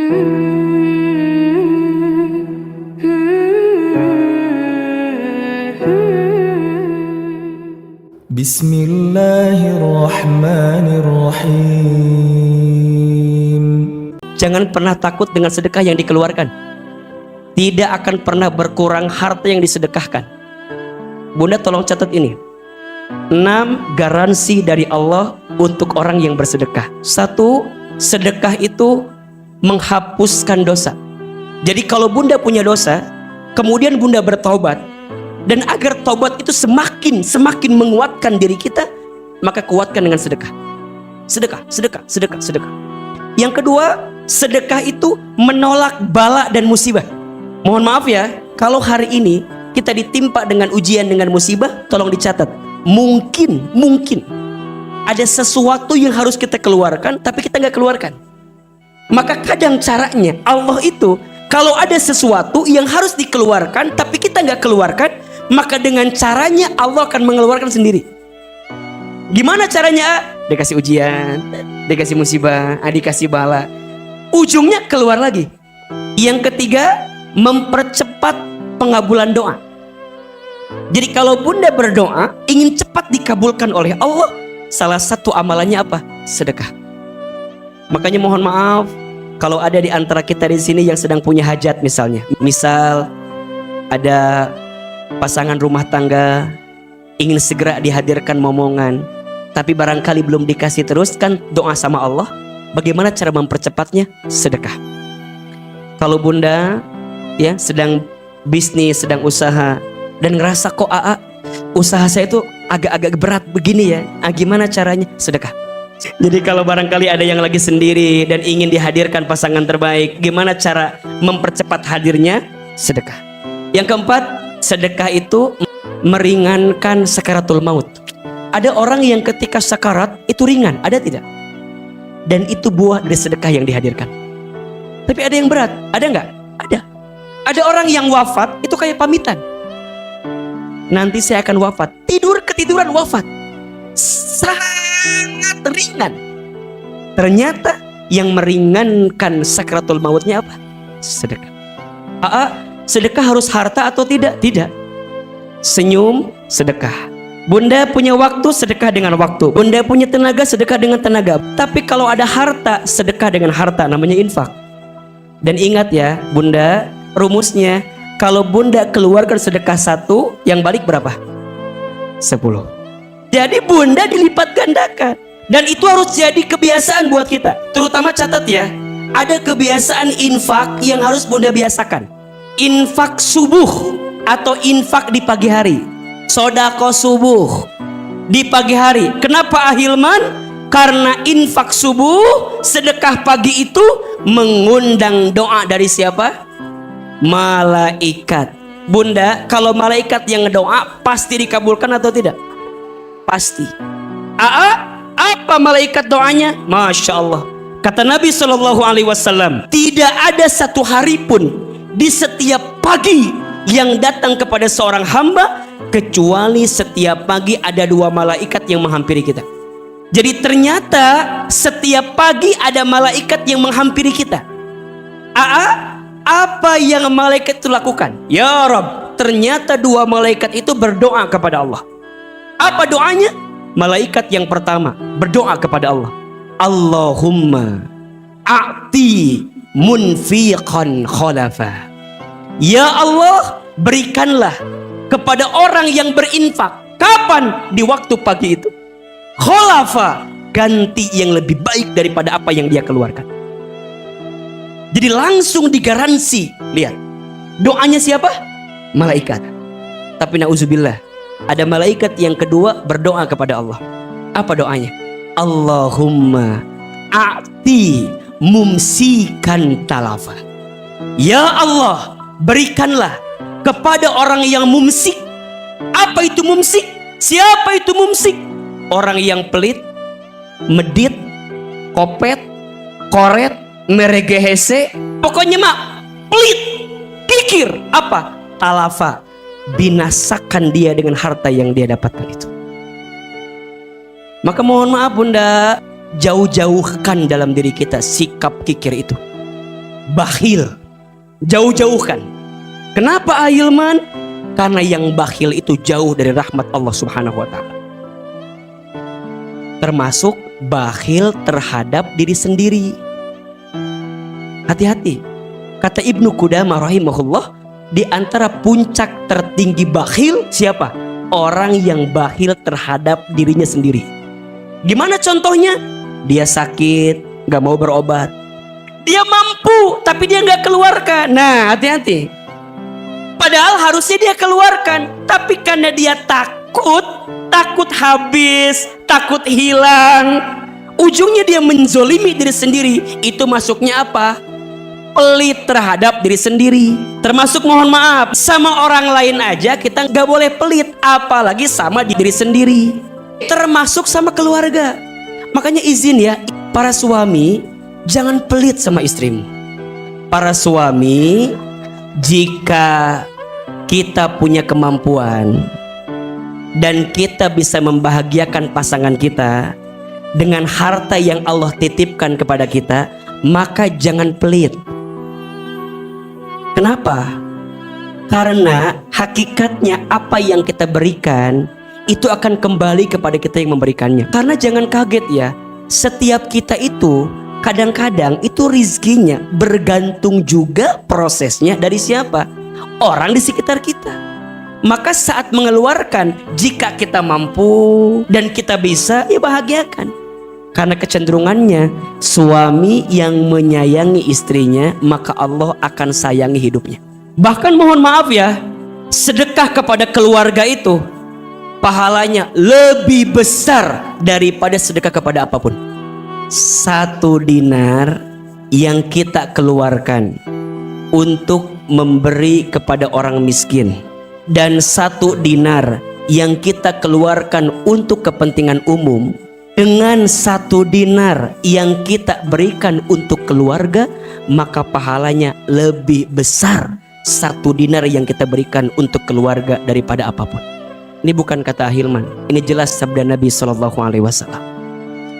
Bismillahirrahmanirrahim. Jangan pernah takut dengan sedekah yang dikeluarkan. Tidak akan pernah berkurang harta yang disedekahkan. Bunda tolong catat ini. 6 garansi dari Allah untuk orang yang bersedekah. 1, sedekah itu menghapuskan dosa. Jadi kalau Bunda punya dosa, kemudian Bunda bertaubat, dan agar taubat itu semakin menguatkan diri kita, maka kuatkan dengan sedekah. Sedekah. Yang kedua, sedekah itu menolak bala dan musibah. Mohon maaf ya, kalau hari ini kita ditimpa dengan ujian, dengan musibah, tolong dicatat. Mungkin ada sesuatu yang harus kita keluarkan, tapi kita nggak keluarkan. Maka kadang caranya Allah itu, kalau ada sesuatu yang harus dikeluarkan, tapi kita nggak keluarkan, maka dengan caranya Allah akan mengeluarkan sendiri. Gimana caranya? Dikasih ujian, dikasih musibah, dikasih bala, ujungnya keluar lagi. Yang ketiga, mempercepat pengabulan doa. Jadi kalau Bunda berdoa ingin cepat dikabulkan oleh Allah, salah satu amalannya apa? Sedekah. Makanya mohon maaf kalau ada di antara kita di sini yang sedang punya hajat, misalnya, misal ada pasangan rumah tangga ingin segera dihadirkan momongan, tapi barangkali belum dikasih teruskan doa sama Allah. Bagaimana cara mempercepatnya? Sedekah. Kalau Bunda ya sedang bisnis, sedang usaha, dan ngerasa kok usaha saya itu agak-agak berat begini ya, gimana caranya? Sedekah. Jadi kalau barangkali ada yang lagi sendiri dan ingin dihadirkan pasangan terbaik, gimana cara mempercepat hadirnya? Sedekah. Yang keempat, sedekah itu meringankan sakaratul maut. Ada orang yang ketika sakarat itu ringan, ada tidak? Dan itu buah dari sedekah yang dihadirkan. Tapi ada yang berat, ada nggak? Ada. Ada orang yang wafat itu kayak pamitan. Nanti saya akan wafat. Ketiduran wafat. Sangat ringan. Ternyata yang meringankan sakaratul mautnya apa? Sedekah. Sedekah harus harta atau tidak? Tidak. Senyum, sedekah. Bunda punya waktu, sedekah dengan waktu. Bunda punya tenaga, sedekah dengan tenaga. Tapi kalau ada harta, sedekah dengan harta, namanya infak. Dan ingat ya Bunda, rumusnya, kalau Bunda keluarkan sedekah 1, yang balik berapa? 10. Jadi Bunda dilipat gandakan. Dan itu harus jadi kebiasaan buat kita. Terutama catat ya, ada kebiasaan infak yang harus Bunda biasakan. Infak subuh atau infak di pagi hari. Sodako subuh di pagi hari. Kenapa Ahilman? Karena infak subuh, sedekah pagi itu mengundang doa dari siapa? Malaikat. Bunda, kalau malaikat yang ngedoa pasti dikabulkan atau tidak? Pasti. Apa malaikat doanya? Masya Allah. Kata Nabi SAW, tidak ada satu hari pun di setiap pagi yang datang kepada seorang hamba kecuali setiap pagi ada 2 malaikat yang menghampiri kita. Jadi ternyata setiap pagi ada malaikat yang menghampiri kita. Apa yang malaikat itu lakukan? Ya Rabb, ternyata 2 malaikat itu berdoa kepada Allah. Apa doanya? Malaikat yang pertama berdoa kepada Allah, Allahumma a'ti munfiqan khalafa. Ya Allah, berikanlah kepada orang yang berinfak. Kapan? Di waktu pagi itu. Khalafa, ganti yang lebih baik daripada apa yang dia keluarkan. Jadi langsung digaransi. Lihat, doanya siapa? Malaikat. Tapi na'udzubillah, ada malaikat yang kedua berdoa kepada Allah. Apa doanya? Allahumma a'ti mumsikan talafa. Ya Allah, berikanlah kepada orang yang mumsik. Apa itu mumsik? Siapa itu mumsik? Orang yang pelit, medit, kopet, koret, meregehese, pokoknya pelit, kikir. Apa? Talafa, binasakan dia dengan harta yang dia dapatkan itu. Maka mohon maaf Bunda, jauh-jauhkan dalam diri kita sikap kikir itu. bakhil. Jauh-jauhkan. Kenapa ahilman? Karena yang bakhil itu jauh dari rahmat Allah Subhanahu wa ta'ala. Termasuk bakhil terhadap diri sendiri. Hati-hati. Kata Ibnu Qudamah rahimahullah, di antara puncak tertinggi bakhil siapa? Orang yang bakhil terhadap dirinya sendiri. Gimana contohnya? Dia sakit, gak mau berobat. Dia mampu, tapi dia gak keluarkan. Nah, hati-hati. Padahal harusnya dia keluarkan, tapi karena dia takut habis, takut hilang, ujungnya dia menzolimi diri sendiri. Itu masuknya apa? Pelit terhadap diri sendiri. Termasuk mohon maaf, sama orang lain aja kita gak boleh pelit, apalagi sama diri sendiri. Termasuk sama keluarga. Makanya izin ya, para suami, jangan pelit sama istrimu. Para suami, jika kita punya kemampuan dan kita bisa membahagiakan pasangan kita dengan harta yang Allah titipkan kepada kita, maka jangan pelit. Kenapa? Karena hakikatnya apa yang kita berikan itu akan kembali kepada kita yang memberikannya. Karena jangan kaget ya, setiap kita itu kadang-kadang itu rizkinya bergantung juga prosesnya dari siapa? Orang di sekitar kita. Maka saat mengeluarkan, jika kita mampu dan kita bisa, ya bahagiakan. Karena kecenderungannya suami yang menyayangi istrinya, maka Allah akan sayangi hidupnya. Bahkan mohon maaf ya, sedekah kepada keluarga itu pahalanya lebih besar daripada sedekah kepada apapun. 1 dinar yang kita keluarkan untuk memberi kepada orang miskin, dan 1 dinar yang kita keluarkan untuk kepentingan umum, dengan 1 dinar yang kita berikan untuk keluarga, maka pahalanya lebih besar 1 dinar yang kita berikan untuk keluarga daripada apapun. Ini bukan kata Ahilman, ini jelas sabda Nabi SAW.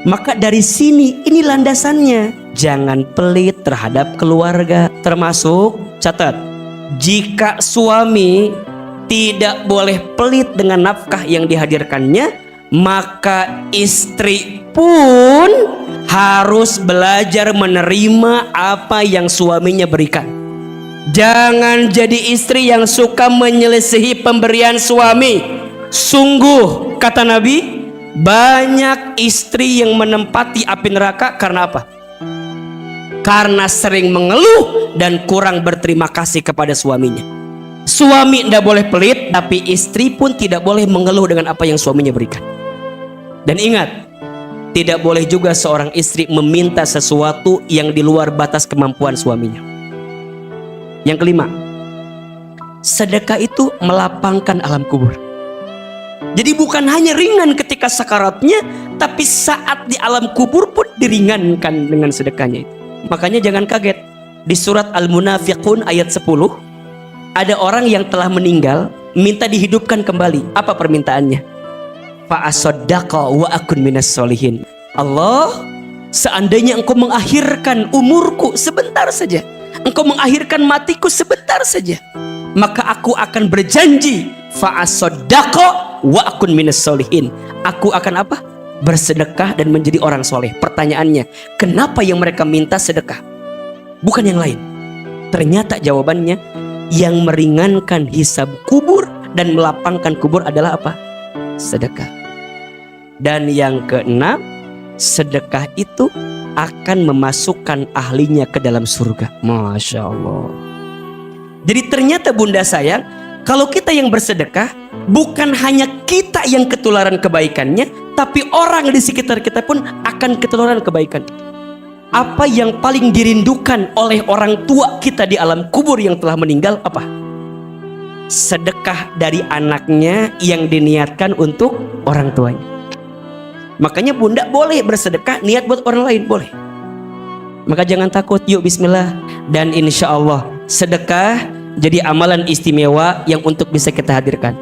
Maka dari sini ini landasannya, jangan pelit terhadap keluarga. Termasuk, catat, jika suami tidak boleh pelit dengan nafkah yang dihadirkannya, maka istri pun harus belajar menerima apa yang suaminya berikan. Jangan jadi istri yang suka menyelisihi pemberian suami. Sungguh kata Nabi, banyak istri yang menempati api neraka karena apa? Karena sering mengeluh dan kurang berterima kasih kepada suaminya. Suami tidak boleh pelit, tapi istri pun tidak boleh mengeluh dengan apa yang suaminya berikan. Dan ingat, tidak boleh juga seorang istri meminta sesuatu yang di luar batas kemampuan suaminya. Yang kelima, sedekah itu melapangkan alam kubur. Jadi bukan hanya ringan ketika sakaratnya, tapi saat di alam kubur pun diringankan dengan sedekahnya itu. Makanya jangan kaget, di surat Al-Munafiqun ayat 10, ada orang yang telah meninggal minta dihidupkan kembali. Apa permintaannya? Fa'asaddaqa wa akun minas solihin. Allah, seandainya engkau mengakhirkan umurku sebentar saja, engkau mengakhirkan matiku sebentar saja, maka aku akan berjanji fa'asaddaqa wa akun minas solihin. Aku akan apa? Bersedekah dan menjadi orang soleh. Pertanyaannya, kenapa yang mereka minta sedekah? Bukan yang lain. Ternyata jawabannya, yang meringankan hisab kubur dan melapangkan kubur adalah apa? Sedekah. Dan yang keenam, sedekah itu akan memasukkan ahlinya ke dalam surga. Masya Allah. Jadi ternyata bunda sayang, kalau kita yang bersedekah, bukan hanya kita yang ketularan kebaikannya, tapi orang di sekitar kita pun akan ketularan kebaikan. Apa yang paling dirindukan oleh orang tua kita di alam kubur yang telah meninggal apa? Sedekah dari anaknya yang diniatkan untuk orang tuanya. Makanya bunda boleh bersedekah niat buat orang lain, boleh. Maka jangan takut, yuk bismillah. Dan insya Allah sedekah jadi amalan istimewa yang untuk bisa kita hadirkan.